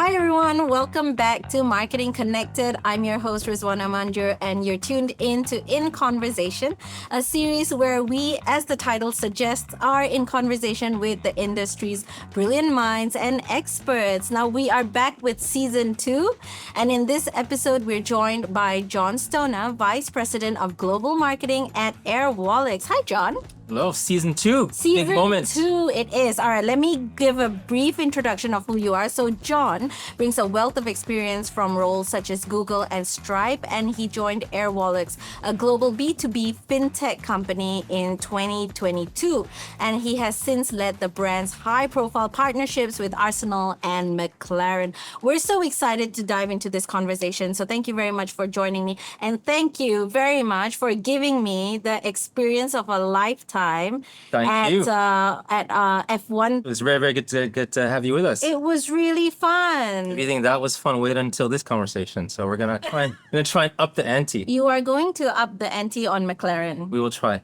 Hi everyone, welcome back to Marketing Connected. I'm your host Rizwana Manjur and you're tuned in to In Conversation, a series where we, as the title suggests, are in conversation with the industry's brilliant minds and experts. Now we are back with season 2, and in this episode we're joined by Jon Stona, Vice President of Global Marketing at Airwallex. Hi Jon. Hello, season 2. Season Big moment. 2, it is. All right, let me give a brief introduction of who you are. So Jon brings a wealth of experience from roles such as Google and Stripe, and he joined Airwallex, a global B2B fintech company, in 2022. And he has since led the brand's high-profile partnerships with Arsenal and McLaren. We're so excited to dive into this conversation. So thank you very much for joining me. And thank you very much for giving me the experience of a lifetime Thank you. at F1. It was very, very good to have you with us. It was really fun. If you think that was fun, wait until this conversation. So we're gonna try and up the ante. You are going to up the ante on McLaren. We will try.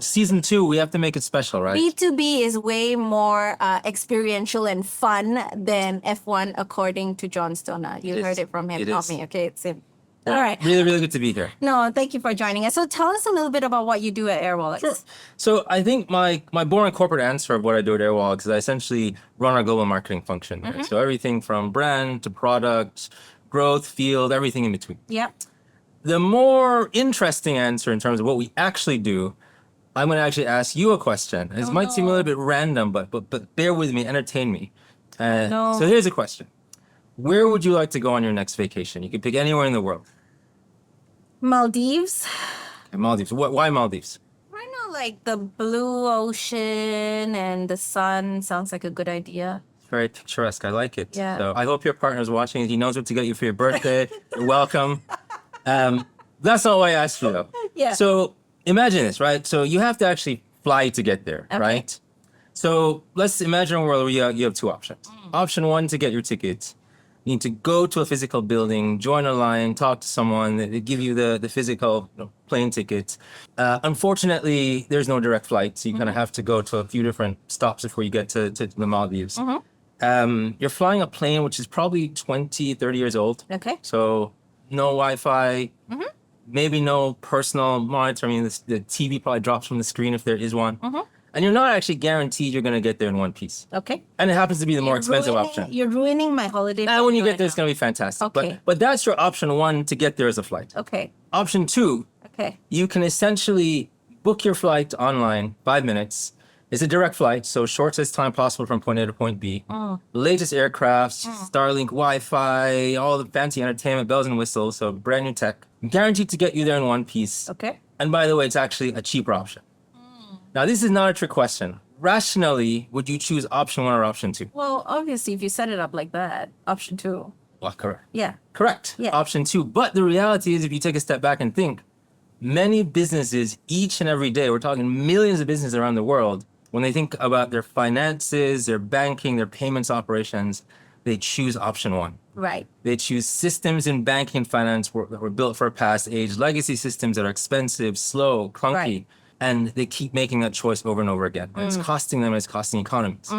Season 2, we have to make it special, right? B2B is way more experiential and fun than F1, according to Jon Stona. You heard it from him, not me. Okay, it's him. All right. Really, really good to be here. No, thank you for joining us. So tell us a little bit about what you do at Airwallex. Sure. So I think my boring corporate answer of what I do at Airwallex is I essentially run our global marketing function. Right? So everything from brand to product, growth, field, everything in between. Yep. The more interesting answer in terms of what we actually do, I'm going to actually ask you a question. This might seem a little bit random, but bear with me, entertain me. So here's a question. Where would you like to go on your next vacation? You could pick anywhere in the world. Maldives. Okay, Maldives. Why Maldives? I know, like the blue ocean and the sun sounds like a good idea. It's very picturesque. I like it. Yeah. So I hope your partner's watching. He knows what to get you for your birthday. You're welcome. That's not why I asked you, though. Yeah. So imagine this, right? So you have to actually fly to get there, right? So let's imagine a world where you have two options. Option 1, to get your tickets. You need to go to a physical building, join a line, talk to someone. They give you the physical plane tickets. Unfortunately, there's no direct flight, so you kind of have to go to a few different stops before you get to the Maldives. You're flying a plane which is probably 20, 30 years old. Okay. So no Wi-Fi, maybe no personal monitor. I mean, the TV probably drops from the screen if there is one. And you're not actually guaranteed you're going to get there in one piece. Okay. And it happens to be the more expensive option. You're ruining my holiday. And when you get there, it's going to be fantastic. Okay. But that's your option 1 to get there as a flight. Okay. Option 2, you can essentially book your flight online, 5 minutes. It's a direct flight, so shortest time possible from point A to point B. Latest aircrafts, Starlink, Wi-Fi, all the fancy entertainment, bells and whistles, so brand new tech. Guaranteed to get you there in one piece. Okay. And by the way, it's actually a cheaper option. Now, this is not a trick question. Rationally, would you choose option 1 or option 2? Well, obviously, if you set it up like that, option 2. Well, correct. Yeah. Correct. Yeah. Option 2. But the reality is, if you take a step back and think, many businesses each and every day, we're talking millions of businesses around the world, when they think about their finances, their banking, their payments operations, they choose option 1. Right. They choose systems in banking and finance that were built for a past age, legacy systems that are expensive, slow, clunky. Right. And they keep making that choice over and over again. And it's costing them, and it's costing economies.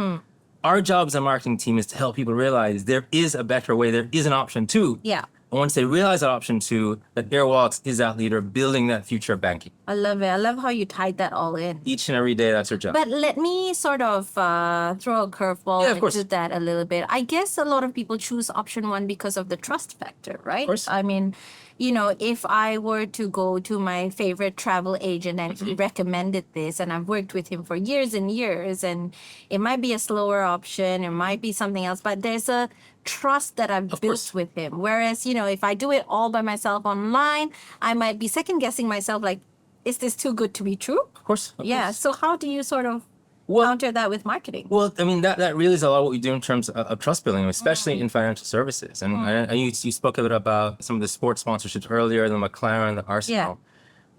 Our job as a marketing team is to help people realize there is a better way. There is an option 2. Yeah. And once they realize that option 2, that Airwallex is that leader building that future of banking. I love it. I love how you tied that all in. Each and every day, that's your job. But let me sort of throw a curveball into that a little bit. I guess a lot of people choose option 1 because of the trust factor, right? Of course. I mean, you know, if I were to go to my favorite travel agent and he recommended this, and I've worked with him for years and years, and it might be a slower option, it might be something else, but there's a trust that I've built with him. Whereas, you know, if I do it all by myself online, I might be second guessing myself, like, is this too good to be true? Of course. So how do you sort of counter that with marketing? Well, I mean, that really is a lot of what we do in terms of trust building, especially in financial services. And you spoke a bit about some of the sports sponsorships earlier, the McLaren, the Arsenal.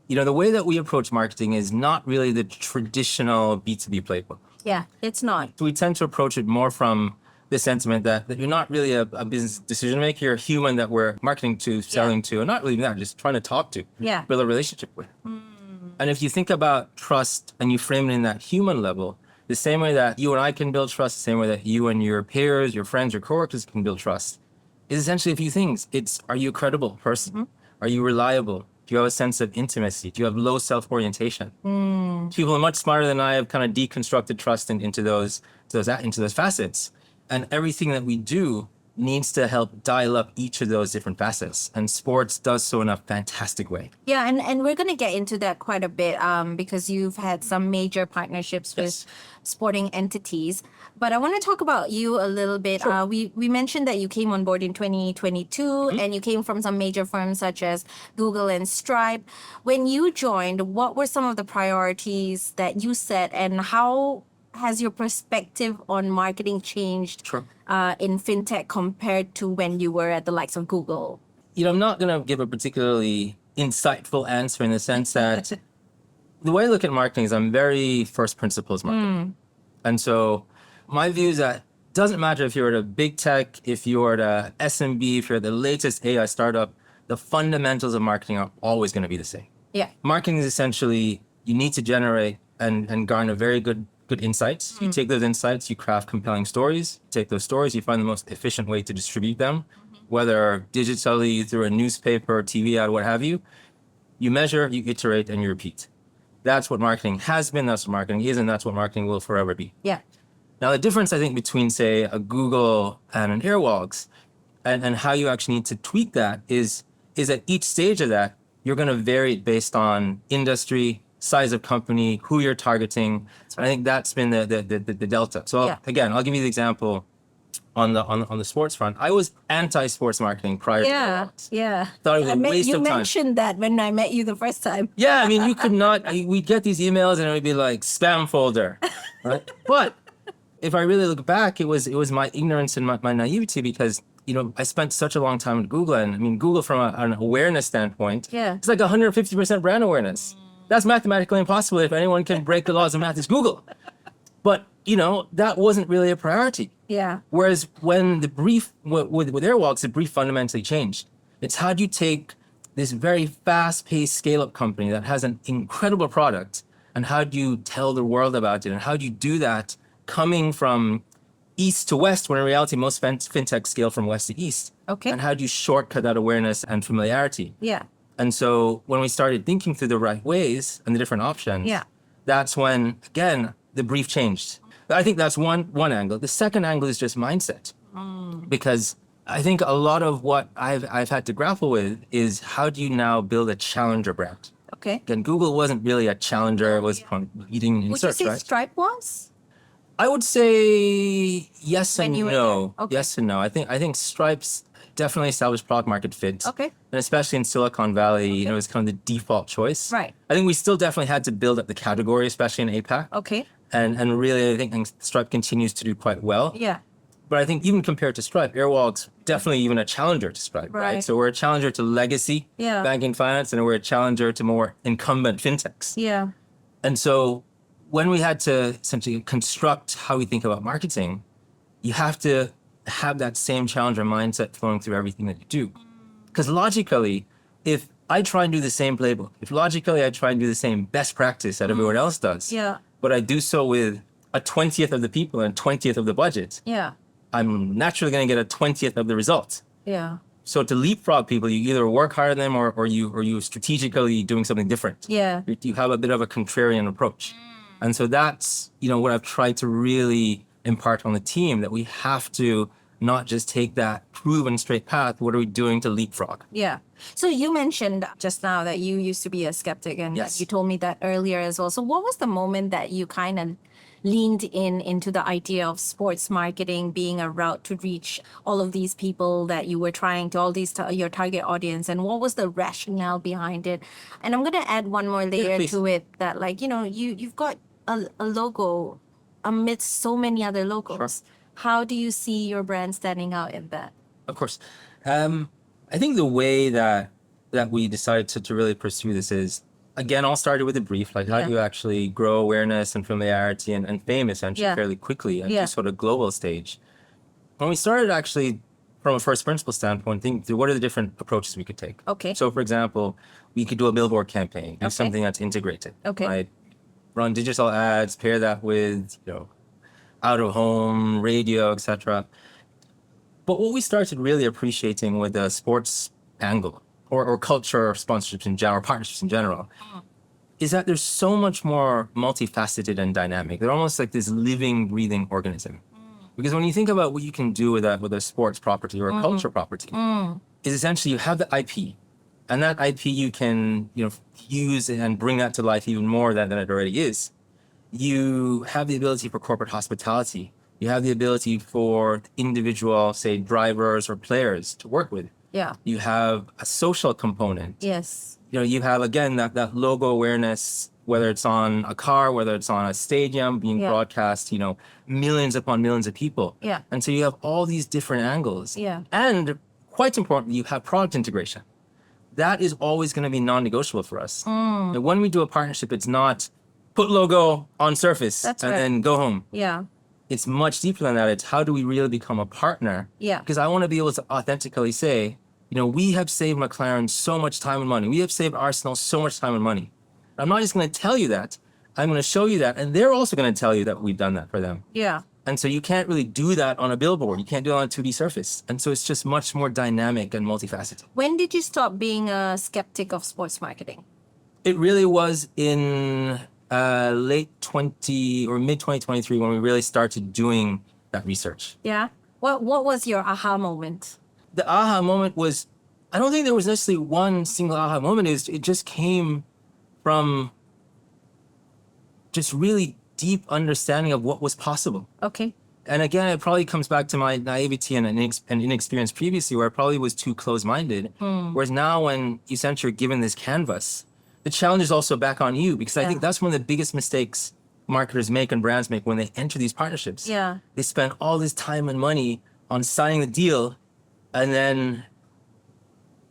You know, the way that we approach marketing is not really the traditional B2B playbook. Yeah, it's not. So we tend to approach it more from the sentiment that you're not really a business decision maker. You're a human that we're marketing to, selling to, and not really that, just trying to talk to, build a relationship with. And if you think about trust and you frame it in that human level, The same way that you and I can build trust, the same way that you and your peers, your friends, your coworkers can build trust, is essentially a few things. It's, are you a credible person? Are you reliable? Do you have a sense of intimacy? Do you have low self-orientation? People much smarter than I have kind of deconstructed trust into those facets. And everything that we do needs to help dial up each of those different facets. And sports does so in a fantastic way. Yeah, and we're going to get into that quite a bit because you've had some major partnerships with sporting entities. But I want to talk about you a little bit. Sure. We mentioned that you came on board in 2022 and you came from some major firms such as Google and Stripe. When you joined, what were some of the priorities that you set, and how has your perspective on marketing changed Sure. in fintech compared to when you were at the likes of Google? I'm not going to give a particularly insightful answer in the sense that the way I look at marketing is I'm very first principles marketing. And so my view is that it doesn't matter if you're at a big tech, if you're at a SMB, if you're at the latest AI startup, the fundamentals of marketing are always going to be the same. Yeah. Marketing is essentially, you need to generate and garner very good insights. You take those insights, you craft compelling stories. You take those stories, you find the most efficient way to distribute them, whether digitally, through a newspaper, TV ad, what have you. You measure, you iterate, and you repeat. That's what marketing has been, that's what marketing is, and that's what marketing will forever be. Yeah. Now, the difference, I think, between, say, a Google and an Airwallex and how you actually need to tweak that is at each stage of that, you're going to vary it based on industry, size of company, who you're targeting. I think that's been the delta. So again, I'll give you the example on the sports front. I was anti-sports marketing prior to Airwallex. Yeah. Thought it was a waste you of time. mentioned that when I met you the first time. Yeah, I mean, you could not, we'd get these emails and it would be like spam folder, right? But if I really look back, it was my ignorance and my naivety because, I spent such a long time at Google. And I mean, Google from an awareness standpoint, it's like 150% brand awareness. That's mathematically impossible. If anyone can break the laws of math, it's Google. But, that wasn't really a priority. Yeah. Whereas when the brief with Airwallex, the brief fundamentally changed. It's how do you take this very fast-paced scale-up company that has an incredible product, and how do you tell the world about it? And how do you do that coming from east to west, when in reality, most fintech scale from west to east? Okay. And how do you shortcut that awareness and familiarity? Yeah. And so when we started thinking through the right ways and the different options, that's when, again, the brief changed. I think that's one angle. The second angle is just mindset. Because I think a lot of what I've had to grapple with is how do you now build a challenger brand? Okay. Again, Google wasn't really a challenger. It was leading in Would search, you say right? Stripe was? I would say yes and you were no. there. Okay. Yes and no. I think Stripe's definitely established product market fit. Okay. And especially in Silicon Valley, it was kind of the default choice. Right. I think we still definitely had to build up the category, especially in APAC. Okay. And really, I think Stripe continues to do quite well. Yeah. But I think even compared to Stripe, Airwallex definitely even a challenger to Stripe, right? So we're a challenger to legacy banking finance, and we're a challenger to more incumbent fintechs. Yeah. And so when we had to essentially construct how we think about marketing, you have to have that same challenger mindset flowing through everything that you do. Because logically, if I try and do the same playbook, if logically I try and do the same best practice that everyone else does, but I do so with a 20th of the people and 20th of the budget, I'm naturally going to get a 20th of the results. Yeah. So to leapfrog people, you either work harder than them or you strategically doing something different. Yeah. You have a bit of a contrarian approach. And so that's, what I've tried to really impart on the team, that we have to not just take that proven straight path. What are we doing to leapfrog? Yeah. So you mentioned just now that you used to be a skeptic, and you told me that earlier as well. So what was the moment that you kind of leaned into the idea of sports marketing being a route to reach all of these people that you were trying to, all these your target audience, and what was the rationale behind it? And I'm going to add one more layer to it, that you've got a logo amidst so many other logos. Sure. How do you see your brand standing out in that? Of course. I think the way that we decided to really pursue this is, again, all started with a brief, like how do you actually grow awareness and familiarity and fame essentially fairly quickly at this sort of global stage. When we started actually from a first principle standpoint, think through what are the different approaches we could take. Okay. So for example, we could do a billboard campaign, do something that's integrated. Okay. Right? run digital ads, pair that with, out of home, radio, etc. But what we started really appreciating with the sports angle or culture sponsorships in general, or partnerships in general, is that there's so much more multifaceted and dynamic. They're almost like this living, breathing organism. Because when you think about what you can do with a sports property or a culture property, is essentially you have the IP, and that IP you can use and bring that to life even more than it already is. You have the ability for corporate hospitality. You have the ability for individual, say, drivers or players to work with. Yeah. You have a social component. Yes. You have, again, that logo awareness, whether it's on a car, whether it's on a stadium being broadcast, millions upon millions of people. Yeah. And so you have all these different angles. Yeah. And quite importantly, you have product integration. That is always going to be non-negotiable for us. And when we do a partnership, it's not put logo on surface then go home. Yeah. It's much deeper than that. It's how do we really become a partner? Yeah. Because I want to be able to authentically say, we have saved McLaren so much time and money. We have saved Arsenal so much time and money. I'm not just going to tell you that. I'm going to show you that. And they're also going to tell you that we've done that for them. Yeah. And so you can't really do that on a billboard. You can't do it on a 2D surface. And so it's just much more dynamic and multifaceted. When did you stop being a skeptic of sports marketing? It really was in late 20 or mid 2023 when we really started doing that research. Yeah. What was your aha moment? The aha moment was, I don't think there was necessarily one single aha moment. It just came from just really deep understanding of what was possible. Okay. And again, it probably comes back to my naivety and inexperience previously, where I probably was too close-minded. Whereas now when essentially you're given this canvas, the challenge is also back on you, because I think that's one of the biggest mistakes marketers make and brands make when they enter these partnerships. Yeah. They spend all this time and money on signing the deal, and then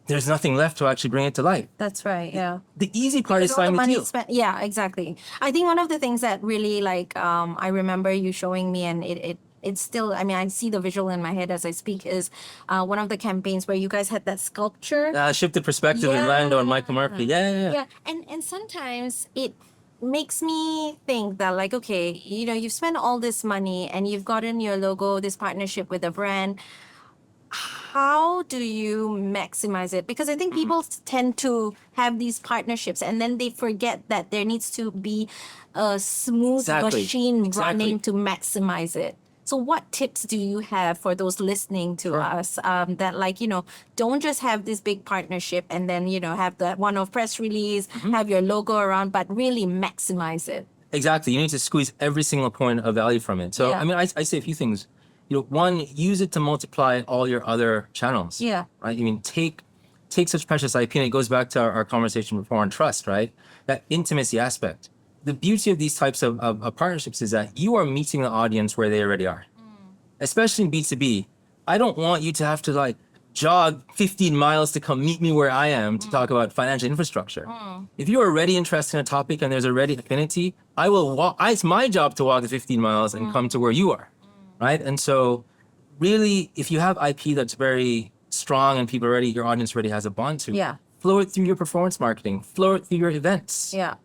there's nothing left to actually bring it to life. That's right. Yeah. The easy part is signing the deal. Yeah, exactly. I think one of the things that really I remember you showing me, and it's still, I see the visual in my head as I speak, is one of the campaigns where you guys had that sculpture. Shifted perspective in Lando and Michael Murphy. Yeah. And sometimes it makes me think that okay, you've spent all this money and you've gotten your logo, this partnership with a brand. How do you maximize it? Because I think people tend to have these partnerships and then they forget that there needs to be a smooth machine running to maximize it. So what tips do you have for those listening to us that don't just have this big partnership and then, have that one-off press release, have your logo around, but really maximize it? Exactly. You need to squeeze every single point of value from it. So, I say a few things. One, use it to multiply all your other channels. Yeah. Right? Take such precious IP, and it goes back to our conversation before on trust, right? That intimacy aspect. The beauty of these types of partnerships is that you are meeting the audience where they already are. Especially in B2B. I don't want you to have to jog 15 miles to come meet me where I am to talk about financial infrastructure. If you're already interested in a topic and there's already affinity, I will walk. It's my job to walk the 15 miles and come to where you are. Right? And so really, if you have IP that's very strong and your audience already has a bond to, flow it through your performance marketing, flow it through your events. Yeah.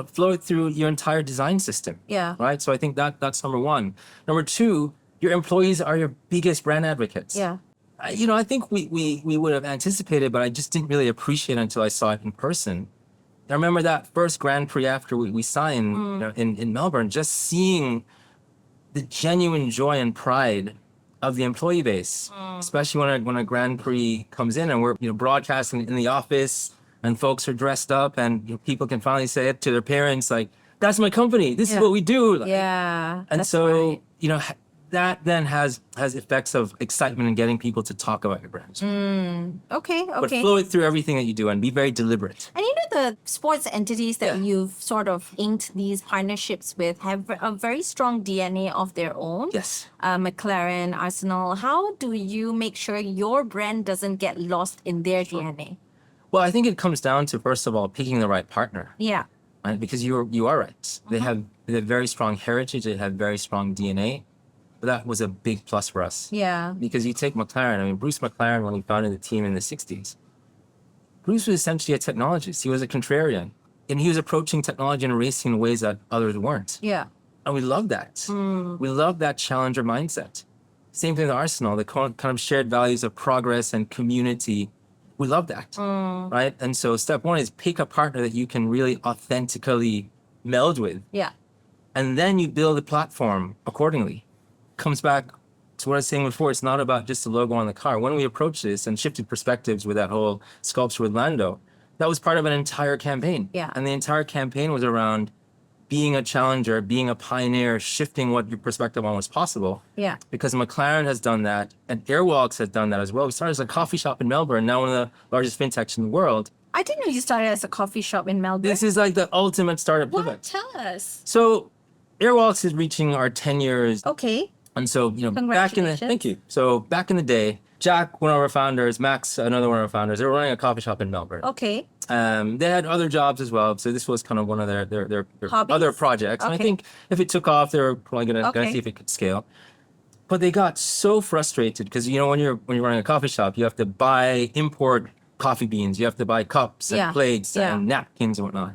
Flow it through your entire design system. Yeah. Right? So I think that's number one. Number two, your employees are your biggest brand advocates. Yeah. I think we would have anticipated, but I just didn't really appreciate it until I saw it in person. I remember that first Grand Prix after we signed in Melbourne, just seeing the genuine joy and pride of the employee base, especially when a Grand Prix comes in and we're broadcasting in the office and folks are dressed up and people can finally say it to their parents, that's my company. This is what we do. And so that then has effects of excitement and getting people to talk about your brand. Okay. But flow it through everything that you do and be very deliberate. And the sports entities that you've sort of inked these partnerships with have a very strong DNA of their own. Yes. McLaren, Arsenal. How do you make sure your brand doesn't get lost in their DNA? Well, I think it comes down to, first of all, picking the right partner. Yeah. Right? Because you are right. They have very strong heritage. They have very strong DNA. That was a big plus for us. Yeah. Because you take McLaren, Bruce McLaren, when he founded the team in the 60s, Bruce was essentially a technologist. He was a contrarian. and he was approaching technology and racing in ways that others weren't. Yeah. And we love that. We love that challenger mindset. Same thing with Arsenal, the kind of shared values of progress and community. We love that, right? And so step one is pick a partner that you can really authentically meld with. Yeah. And then you build a platform accordingly. Comes back to what I was saying before. It's not about just the logo on the car. When we approached this and shifted perspectives with that whole sculpture with Lando, that was part of an entire campaign. Yeah. And the entire campaign was around being a challenger, being a pioneer, shifting what your perspective on was possible. Yeah. Because McLaren has done that, and Airwallex has done that as well. We started as a coffee shop in Melbourne, now one of the largest fintechs in the world. I didn't know you started as a coffee shop in Melbourne. This is like the ultimate startup What? pivot. Tell us. So Airwallex is reaching our 10 years. Okay. And so, back in the, Congratulations. thank you. So back in the day, Jack, one of our founders, Max, another one of our founders, they were running a coffee shop in Melbourne. Okay. They had other jobs as well. So this was kind of one of their Hobbies? other projects. And I Okay. think if it took off, they were probably gonna Okay. see if it could scale. But they got so frustrated because, when you're running a coffee shop, you have to import coffee beans, you have to buy cups and Yeah. plates Yeah. and napkins and whatnot.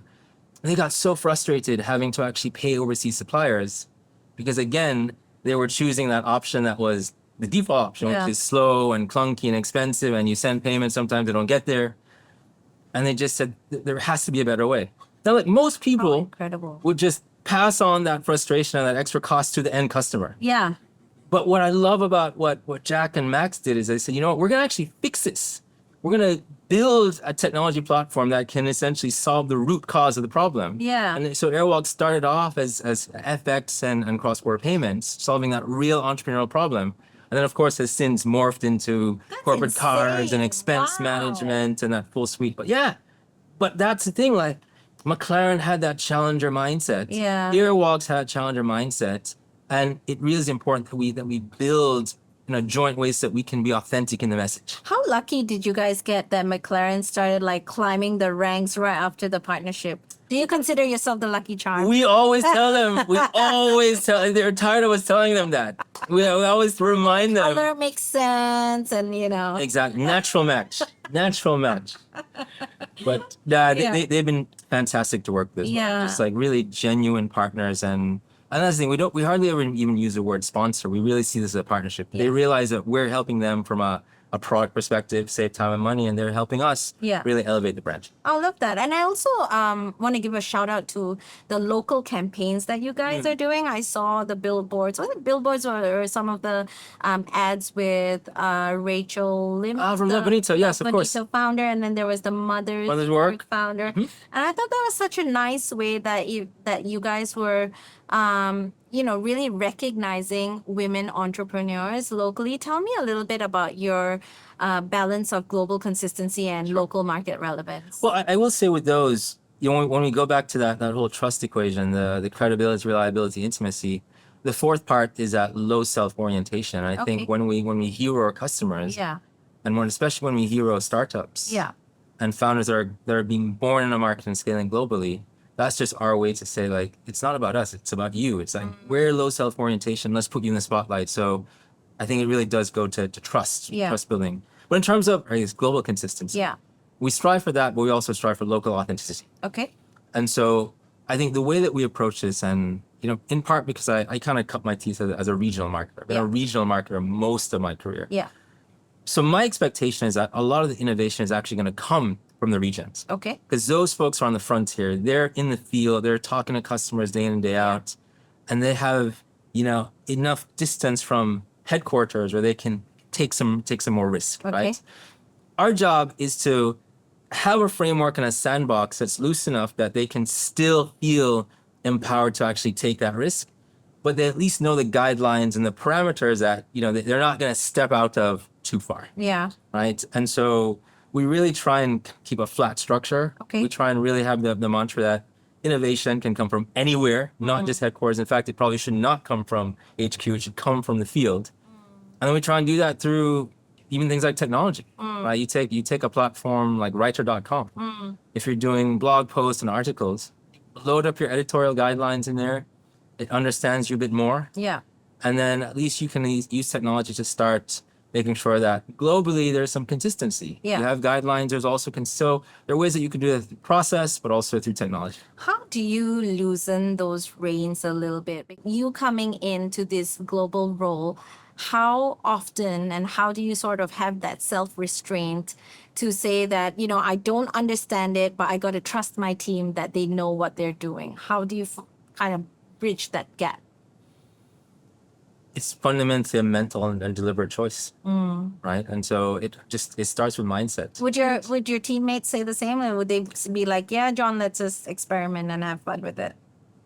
And they got so frustrated having to actually pay overseas suppliers because, again, they were choosing that option that was the default option, Yeah. which is slow and clunky and expensive, and you send payments, sometimes they don't get there. And they just said there has to be a better way. Now, like most people Incredible. would just pass on that frustration and that extra cost to the end customer. Yeah. But what I love about what Jack and Max did is they said, we're going to actually fix this. We're going to build a technology platform that can essentially solve the root cause of the problem. Yeah. And so Airwallex started off as FX and cross-border payments, solving that real entrepreneurial problem. And then, of course, has since morphed into corporate cards and insane. expense Wow. management and that full suite. But that's the thing. Like, McLaren had that challenger mindset. Yeah. Airwallex had a challenger mindset. And it really is important that we build joint ways that we can be authentic in the message. How lucky did you guys get that McLaren started like climbing the ranks right after the partnership? Do you consider yourself the lucky charm? We always tell them. They're tired of us telling them that. We always remind them. Color makes sense, and Exactly. Natural match. But they've been fantastic to work with. Yeah. Just like really genuine partners. And that's the thing, we hardly ever even use the word sponsor. We really see this as a partnership. Yeah. They realize that we're helping them from a product perspective, save time and money, and they're helping us Yeah. really elevate the brand. I love that. And I also want to give a shout out to the local campaigns that you guys are doing. I saw the billboards. Was it billboards or some of the ads with Rachel Lim? From the Bonito, yes, of course. Bonito founder. And then there was the Mother's Work. founder. And I thought that was such a nice way that you guys were really recognizing women entrepreneurs locally. Tell me a little bit about your balance of global consistency and local market relevance. Well, I will say with those, when we go back to that whole trust equation, the credibility, reliability, intimacy, the fourth part is that low self-orientation. I think when we hero our customers, and especially when we hero startups, and founders that are being born in a market and scaling globally, that's just our way to say, like, it's not about us, it's about you. It's like, we're low self-orientation, let's put you in the spotlight. So I think it really does go to trust building. But in terms of global consistency, we strive for that, but we also strive for local authenticity. Okay. And so I think the way that we approach this, and in part because I kind of cut my teeth as a regional marketer. I've been a regional marketer most of my career. Yeah. So my expectation is that a lot of the innovation is actually going to come from the regions. Okay. Because those folks are on the frontier. They're in the field. They're talking to customers day in and day out. And they have, enough distance from headquarters where they can take some more risk, right? Our job is to have a framework and a sandbox that's loose enough that they can still feel empowered to actually take that risk, but they at least know the guidelines and the parameters that, they're not going to step out of too far. Yeah. Right? And so we really try and keep a flat structure. Okay. We try and really have the mantra that innovation can come from anywhere, not just headquarters. In fact, it probably should not come from HQ. It should come from the field. And then we try and do that through even things like technology. Right? You take a platform like writer.com. If you're doing blog posts and articles, load up your editorial guidelines in there. It understands you a bit more. Yeah. And then at least you can use technology to start making sure that globally there's some consistency. Yeah. You have guidelines. There's also so there are ways that you can do that through process, but also through technology. How do you loosen those reins a little bit? You coming into this global role, how often and how do you sort of have that self-restraint to say that, I don't understand it, but I got to trust my team that they know what they're doing? How do you kind of bridge that gap? It's fundamentally a mental and deliberate choice, right? And so it starts with mindset. Would your teammates say the same, or would they be like, "Yeah, John, let's just experiment and have fun with it"?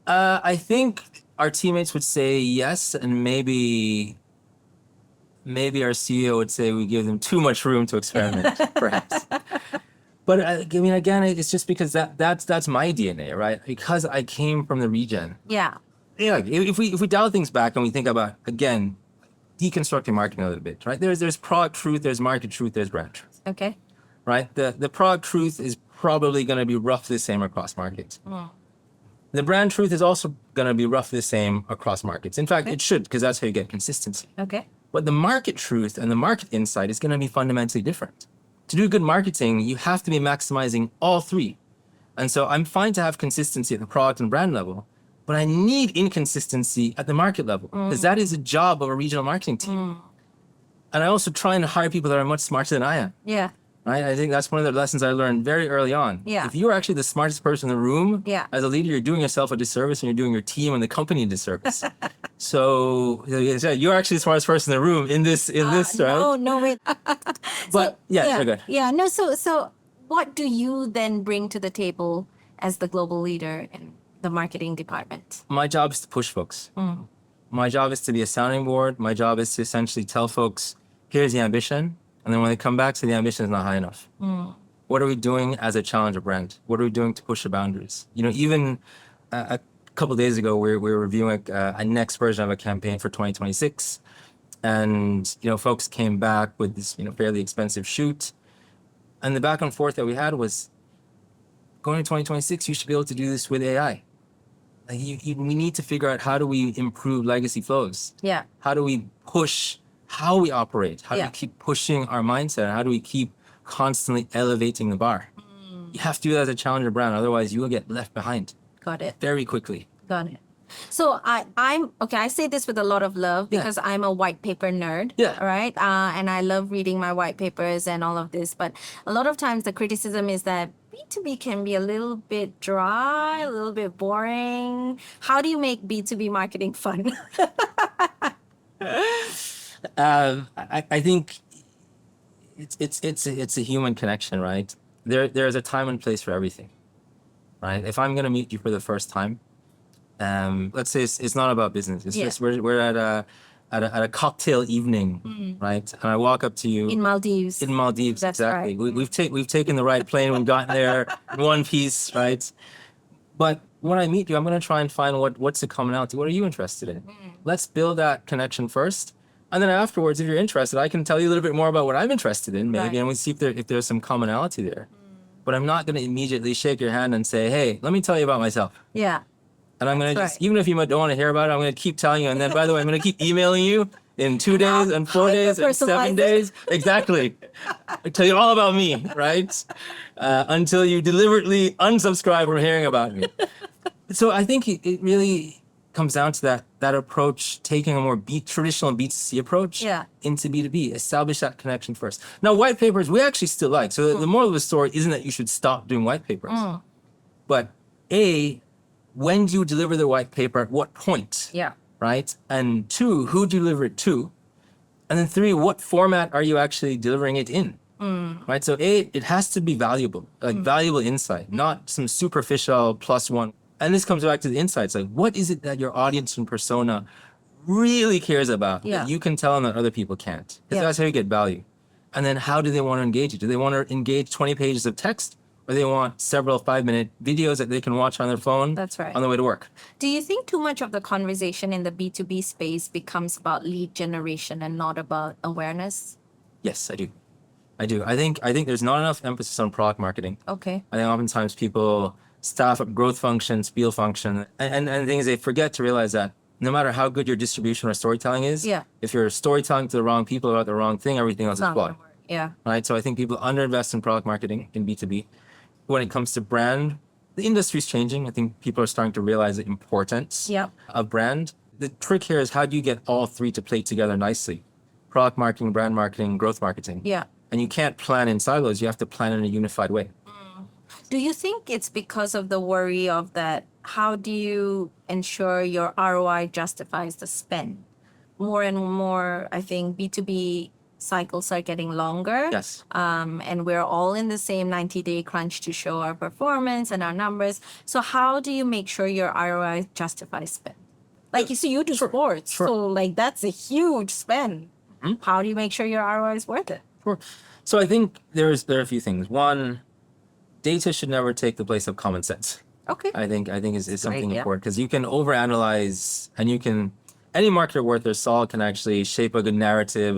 I think our teammates would say yes, and maybe our CEO would say we give them too much room to experiment, perhaps. But I mean, again, it's just because that's my DNA, right? Because I came from the region. Yeah. Yeah, like, if we dial things back and we think about, again, deconstructing marketing a little bit, right? There's product truth, there's market truth, there's brand truth, Okay. right? The product truth is probably going to be roughly the same across markets. The brand truth is also going to be roughly the same across markets. In fact, it should, because that's how you get consistency. Okay. But the market truth and the market insight is going to be fundamentally different. To do good marketing, you have to be maximizing all three. And so I'm fine to have consistency at the product and brand level, but I need inconsistency at the market level, because that is a job of a regional marketing team. And I also try and hire people that are much smarter than I am, Yeah. right? I think that's one of the lessons I learned very early on. Yeah. If you're actually the smartest person in the room, Yeah. as a leader, you're doing yourself a disservice and you're doing your team and the company a disservice. So you're actually the smartest person in the room in this, right? No, wait. But yeah, so good. Yeah. No. So, what do you then bring to the table as the global leader in the marketing department? My job is to push folks. My job is to be a sounding board. My job is to essentially tell folks, here's the ambition. And then when they come back, say the ambition is not high enough. What are we doing as a challenger brand? What are we doing to push the boundaries? Even a couple of days ago, we were reviewing a next version of a campaign for 2026. And, folks came back with this, fairly expensive shoot. And the back and forth that we had was, going to 2026, you should be able to do this with AI. Like we need to figure out, how do we improve legacy flows? Yeah. How do we push how we operate? How do Yeah. we keep pushing our mindset? How do we keep constantly elevating the bar? You have to do that as a challenger brand. Otherwise, you will get left behind Got it. very quickly. Got it. So I'm okay. I say this with a lot of love because I'm a white paper nerd. Yeah. Right. And I love reading my white papers and all of this. But a lot of times the criticism is that B2B can be a little bit dry, a little bit boring. How do you make B2B marketing fun? I think it's a human connection, right? There's a time and place for everything, right? If I'm gonna meet you for the first time, let's say it's not about business. It's just we're at a cocktail evening, right? And I walk up to you In Maldives. in Maldives, That's exactly. right. We've taken the right plane. We've gotten there in one piece, right? But when I meet you, I'm gonna try and find what's the commonality. What are you interested in? Let's build that connection first. And then afterwards, if you're interested, I can tell you a little bit more about what I'm interested in, maybe, Right. and we see if there's some commonality there. But I'm not going to immediately shake your hand and say, hey, let me tell you about myself. Yeah. And I'm going to That's right. even if you don't want to hear about it, I'm going to keep telling you. And then, by the way, I'm going to keep emailing you in 2 days and 4 days and 7 Hyper-personalize it. days. Exactly. I tell you all about me, right? Until you deliberately unsubscribe from hearing about me. So I think it really comes down to that approach, taking a more traditional B2C approach into B2B, establish that connection first. Now, white papers, we actually still like. So the moral of the story isn't that you should stop doing white papers. But A, when do you deliver the white paper, at what point? Yeah. Right? And 2, who do you deliver it to? And then 3, what format are you actually delivering it in? Right? So A, it has to be valuable, like valuable insight, not some superficial +1. And this comes back to the insights. Like, what is it that your audience and persona really cares about that you can tell them that other people can't? Because that's how you get value. And then how do they want to engage you? Do they want to engage 20 pages of text, or they want several 5-minute videos that they can watch on their phone That's right. on the way to work? Do you think too much of the conversation in the B2B space becomes about lead generation and not about awareness? Yes, I do. I think there's not enough emphasis on product marketing. Okay. I think oftentimes people staff up growth function, spiel function, and the thing is they forget to realize that no matter how good your distribution or storytelling is, Yeah. if you're storytelling to the wrong people about the wrong thing, everything else is Not flawed. gonna work. Yeah. Right? So I think people underinvest in product marketing in B2B. When it comes to brand, the industry's changing. I think people are starting to realize the importance Yep. of brand. The trick here is how do you get all three to play together nicely? Product marketing, brand marketing, growth marketing. Yeah. And you can't plan in silos. You have to plan in a unified way. Do you think it's because of the worry of that? How do you ensure your ROI justifies the spend? More and more, I think B2B cycles are getting longer. Yes. And we're all in the same 90-day crunch to show our performance and our numbers. So how do you make sure your ROI justifies spend? Like you see, you do sports, sure. so like that's a huge spend. How do you make sure your ROI is worth it? Sure. So I think there are a few things. One, data should never take the place of common sense. Okay. I think is something yeah. important because you can overanalyze and you can any marketer worth their salt can actually shape a good narrative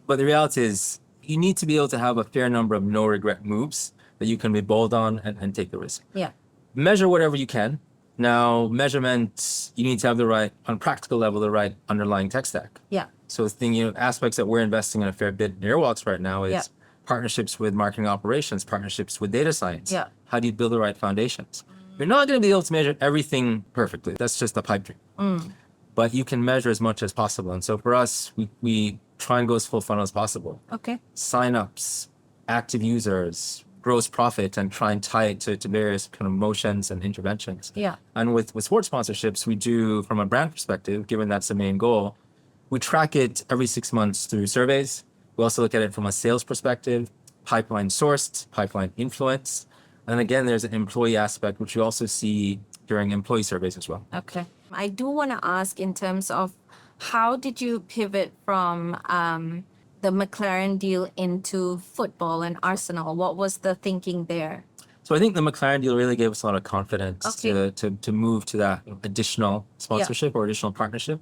but the reality is you need to be able to have a fair number of no regret moves that you can be bold on and take the risk. Yeah. Measure whatever you can. Now measurement you need to have the right on a practical level the right underlying tech stack. Yeah. So aspects that we're investing in a fair bit in Airwallex right now is partnerships with marketing operations, partnerships with data science. Yeah. How do you build the right foundations? You're not going to be able to measure everything perfectly. That's just a pipe dream. But you can measure as much as possible. And so for us, we try and go as full funnel as possible. Okay. Signups, active users, gross profit, and try and tie it to various kind of motions and interventions. Yeah. And with sports sponsorships, we do, from a brand perspective, given that's the main goal, we track it every 6 months through surveys. We also look at it from a sales perspective, pipeline sourced, pipeline influence. And again, there's an employee aspect, which we also see during employee surveys as well. Okay. I do want to ask in terms of how did you pivot from the McLaren deal into football and Arsenal? What was the thinking there? So I think the McLaren deal really gave us a lot of confidence Okay. to move to that additional sponsorship or additional partnership.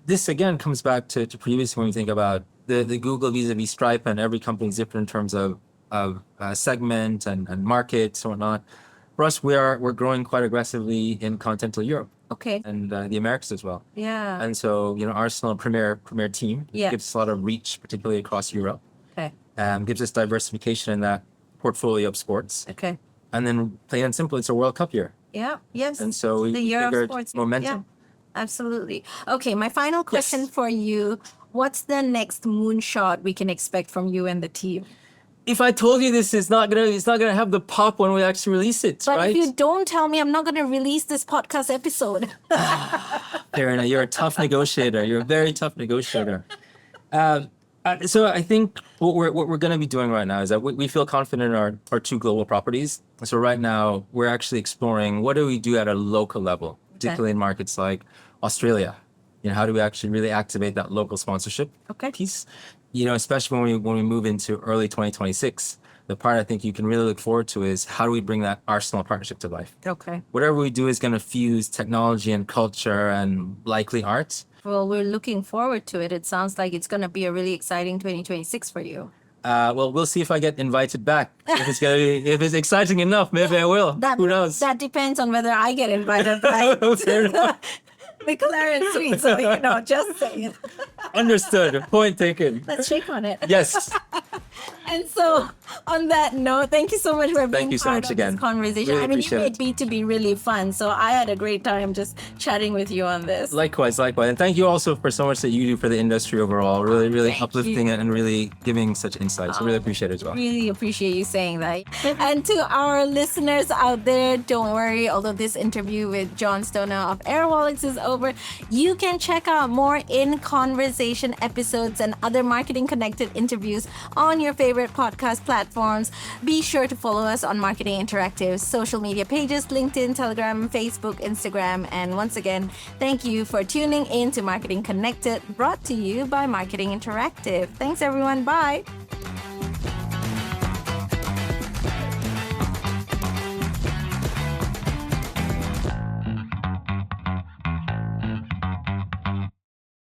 This again comes back to previously when we think about the Google vis-a-vis Stripe, and every company is different in terms of segment and markets and whatnot. For us, we're growing quite aggressively in continental Europe Okay. and the Americas as well. Yeah. And so, Arsenal, premier team, Yeah. gives us a lot of reach, particularly across Europe. Okay. Gives us diversification in that portfolio of sports. Okay. And then, plain and simple, it's a World Cup year. Yeah. Yes. And so we the year of figured sports. momentum. Yeah. Absolutely. Okay. My final question for you: what's the next moonshot we can expect from you and the team? If I told you this is not gonna have the pop when we actually release it, But right? if you don't tell me, I'm not going to release this podcast episode. Darren, you're a tough negotiator. You're a very tough negotiator. So I think what we're going to be doing right now is that we feel confident in our two global properties. So right now we're actually exploring what do we do at a local level, particularly in markets like Australia. How do we actually really activate that local sponsorship piece? Especially when we move into early 2026. The part I think you can really look forward to is how do we bring that Arsenal partnership to life? Okay. Whatever we do is going to fuse technology and culture and likely art. Well, we're looking forward to it. It sounds like it's going to be a really exciting 2026 for you. Well, we'll see if I get invited back. If it's exciting enough, maybe I will. Who knows? That depends on whether I get invited back. Fair enough. McLaren suite, so just saying. Understood. Point taken. Let's shake on it. Yes. And so, on that note, thank you so much for being you so part much of again. this conversation. Really I mean, you appreciate made B2B really fun, so I had a great time just chatting with you on this. Likewise. And thank you also for so much that you do for the industry overall. Really Thank uplifting you. it and really giving such insights. I really appreciate it as well. Really appreciate you saying that. And to our listeners out there, don't worry, although this interview with Jon Stona of Airwallex is over, you can check out more In Conversation episodes and other marketing connected interviews on your favorite podcast platforms. Be sure to follow us on Marketing Interactive's social media pages, LinkedIn, Telegram, Facebook, Instagram. And once again, thank you for tuning in to Marketing Connected, brought to you by Marketing Interactive. Thanks everyone. Bye.